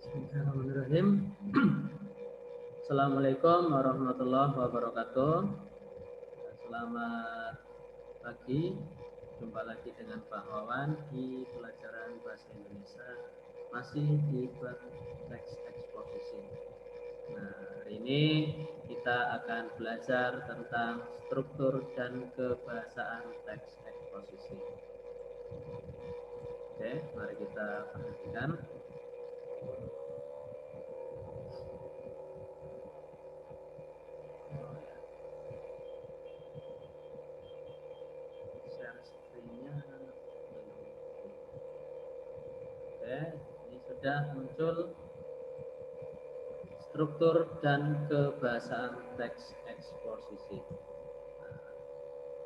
Bismillahirrahmanirrahim. Assalamualaikum warahmatullahi wabarakatuh. Selamat pagi. Jumpa lagi dengan Pak Wawan di pelajaran bahasa Indonesia masih di teks eksposisi. Nah, hari ini kita akan belajar tentang struktur dan kebahasaan teks eksposisi. Oke, mari kita perhatikan. Share screen-nya belum. Oke, ini sudah muncul struktur dan kebahasaan teks eksposisi.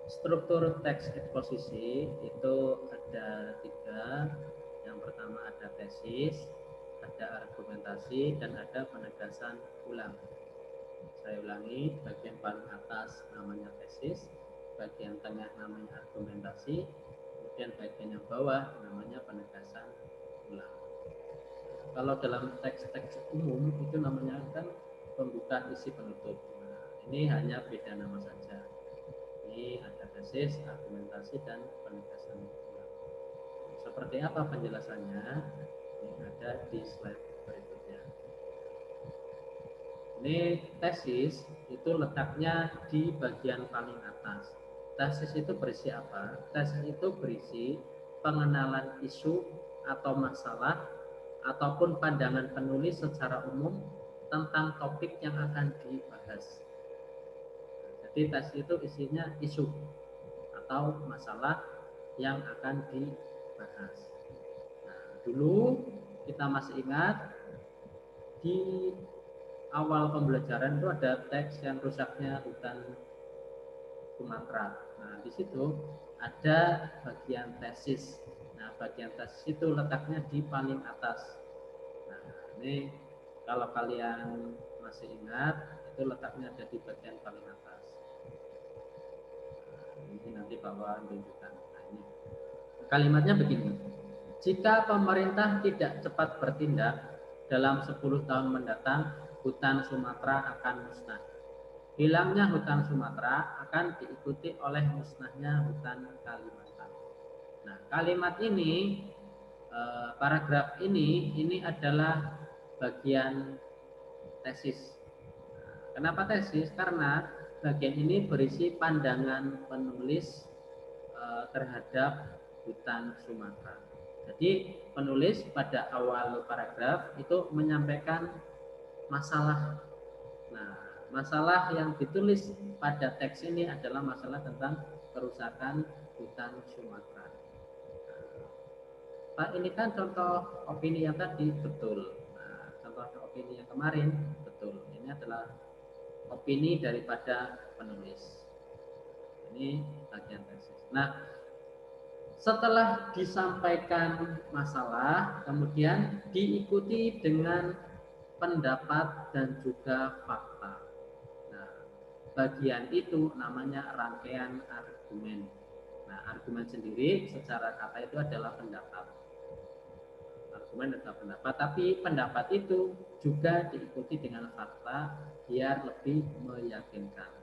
Struktur teks eksposisi itu ada 3. Yang pertama ada tesis, ada argumentasi, dan ada penegasan ulang. Saya ulangi, bagian paling atas namanya tesis, bagian tengah namanya argumentasi, kemudian bagian yang bawah namanya penegasan ulang. Kalau dalam teks-teks umum itu namanya kan pembuka, isi, penutup. Nah, ini hanya beda nama saja. Ini ada tesis, argumentasi, dan penegasan ulang. Seperti apa penjelasannya? Ini ada di slide berikutnya. Ini tesis itu letaknya di bagian paling atas. Tesis itu berisi apa? Tesis itu berisi pengenalan isu atau masalah ataupun pandangan penulis secara umum tentang topik yang akan dibahas. Jadi tesis itu isinya isu atau masalah yang akan dibahas. Nah, dulu kita masih ingat di awal pembelajaran itu ada teks yang rusaknya hutan Sumatera. Nah, di situ ada bagian tesis. Nah, bagian tesis itu letaknya di paling atas. Nah, ini kalau kalian masih ingat, itu letaknya ada di bagian paling atas. Nah, ini nanti Pak Wawan tunjukkan. Nah, ini kalimatnya begini. Jika pemerintah tidak cepat bertindak, dalam 10 tahun mendatang, hutan Sumatera akan musnah. Hilangnya hutan Sumatera akan diikuti oleh musnahnya hutan Kalimantan. Nah, kalimat ini, paragraf ini adalah bagian tesis. Kenapa tesis? Karena bagian ini berisi pandangan penulis terhadap hutan Sumatera. Jadi penulis pada awal paragraf itu menyampaikan masalah. Nah, masalah yang ditulis pada teks ini adalah masalah tentang kerusakan hutan Sumatera. Pak, ini kan contoh opini yang tadi betul. Nah, contoh opini yang kemarin betul. Ini adalah opini daripada penulis. Ini bagian tesis. Nah, setelah disampaikan masalah, kemudian diikuti dengan pendapat dan juga fakta. Nah, bagian itu namanya rangkaian argumen. Nah, argumen sendiri secara kata itu adalah pendapat. Argumen adalah pendapat, tapi pendapat itu juga diikuti dengan fakta biar lebih meyakinkan.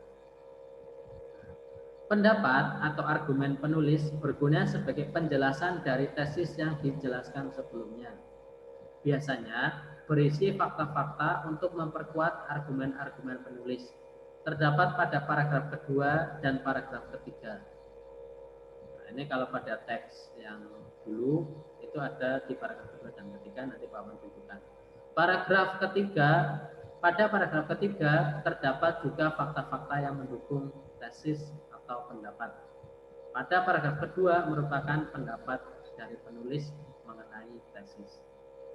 Pendapat atau argumen penulis berguna sebagai penjelasan dari tesis yang dijelaskan sebelumnya. Biasanya berisi fakta-fakta untuk memperkuat argumen-argumen penulis. Terdapat pada paragraf kedua dan paragraf ketiga. Nah, ini kalau pada teks yang dulu itu ada di paragraf kedua dan ketiga, nanti Pak tunjukkan. Paragraf ketiga, pada paragraf ketiga terdapat juga fakta-fakta yang mendukung tesis atau pendapat. Pada paragraf kedua merupakan pendapat dari penulis mengenai tesis.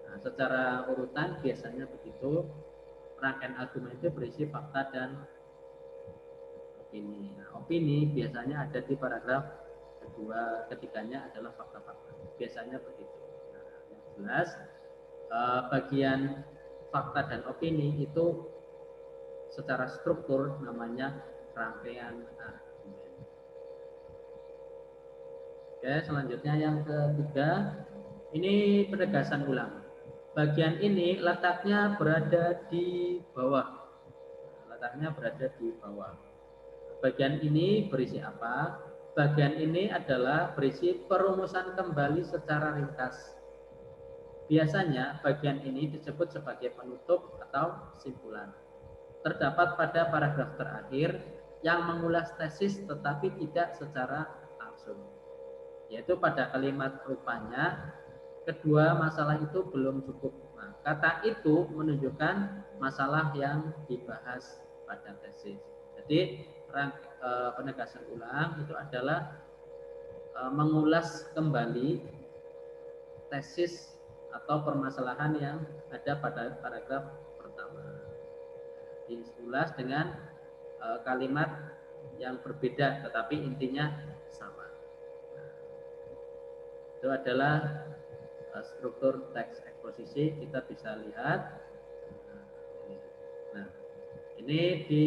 Nah, secara urutan biasanya begitu. Rangkaian argumen itu berisi fakta dan opini. Nah, opini biasanya ada di paragraf kedua, ketiganya adalah fakta-fakta. Biasanya begitu. Nah, yang jelas bagian fakta dan opini itu secara struktur namanya rangkaian argumen. Oke, selanjutnya yang ketiga, ini penegasan ulang. bagian ini letaknya berada di bawah. Letaknya berada di bawah. Bagian ini berisi apa? Bagian ini adalah berisi perumusan kembali secara ringkas. Biasanya bagian ini disebut sebagai penutup atau simpulan. Terdapat pada paragraf terakhir yang mengulas tesis tetapi tidak secara langsung. Yaitu pada kalimat rupanya kedua masalah itu belum cukup. Nah, kata itu menunjukkan masalah yang dibahas pada tesis. Jadi penegasan ulang itu adalah mengulas kembali tesis atau permasalahan yang ada pada paragraf pertama. Diulas dengan kalimat yang berbeda tetapi intinya sama. Nah, itu adalah struktur teks eksposisi. Kita bisa lihat. Nah, ini di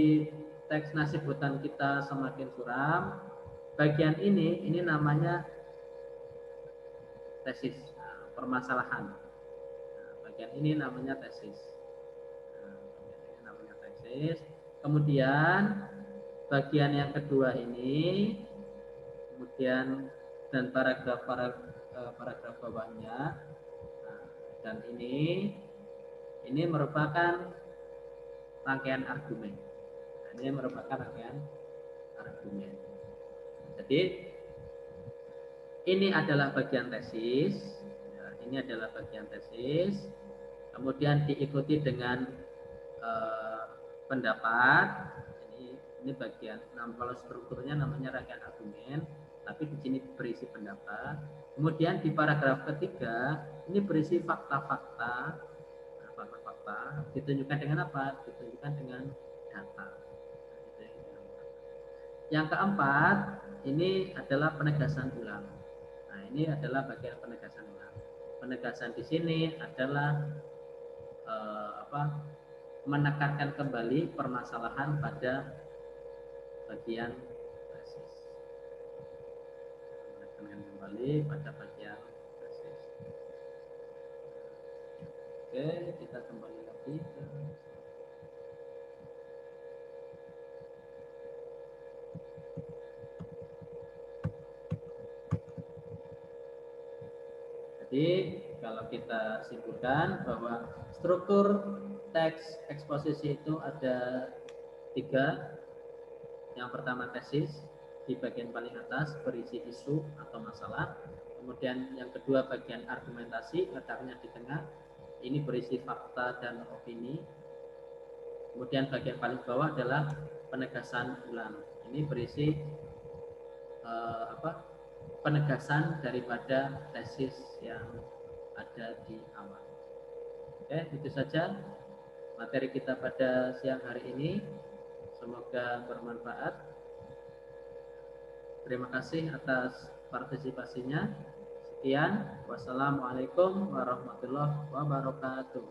teks nasib hutan kita semakin suram. Bagian ini namanya tesis, permasalahan. Nah, bagian ini namanya tesis. Kemudian bagian yang kedua ini, kemudian dan paragraf bawahnya, dan ini merupakan rangkaian argumen. Ini merupakan rangkaian argumen. Jadi ini adalah bagian tesis. Ini adalah bagian tesis. Kemudian diikuti dengan pendapat. Ini bagian. Nah, kalau strukturnya namanya rangkaian argumen, tapi di sini berisi pendapat. Kemudian di paragraf ketiga ini berisi fakta-fakta. Nah, fakta-fakta ditunjukkan dengan apa? Ditunjukkan dengan data. Yang keempat ini adalah penegasan ulang. Nah, ini adalah bagian penegasan ulang. Penegasan di sini adalah menekankan kembali permasalahan pada bagian tesis. Menekankan kembali pada bagian tesis. Oke, kita kembali lagi ke Jadi kalau kita simpulkan bahwa struktur teks eksposisi itu ada 3. Yang pertama tesis, di bagian paling atas berisi isu atau masalah. Kemudian yang kedua bagian argumentasi, letaknya di tengah, ini berisi fakta dan opini. Kemudian bagian paling bawah adalah penegasan ulang. Ini berisi penegasan daripada tesis yang ada di awal. Oke, itu saja materi kita pada siang hari ini. Semoga bermanfaat. Terima kasih atas partisipasinya. Sekian, wassalamualaikum warahmatullahi wabarakatuh.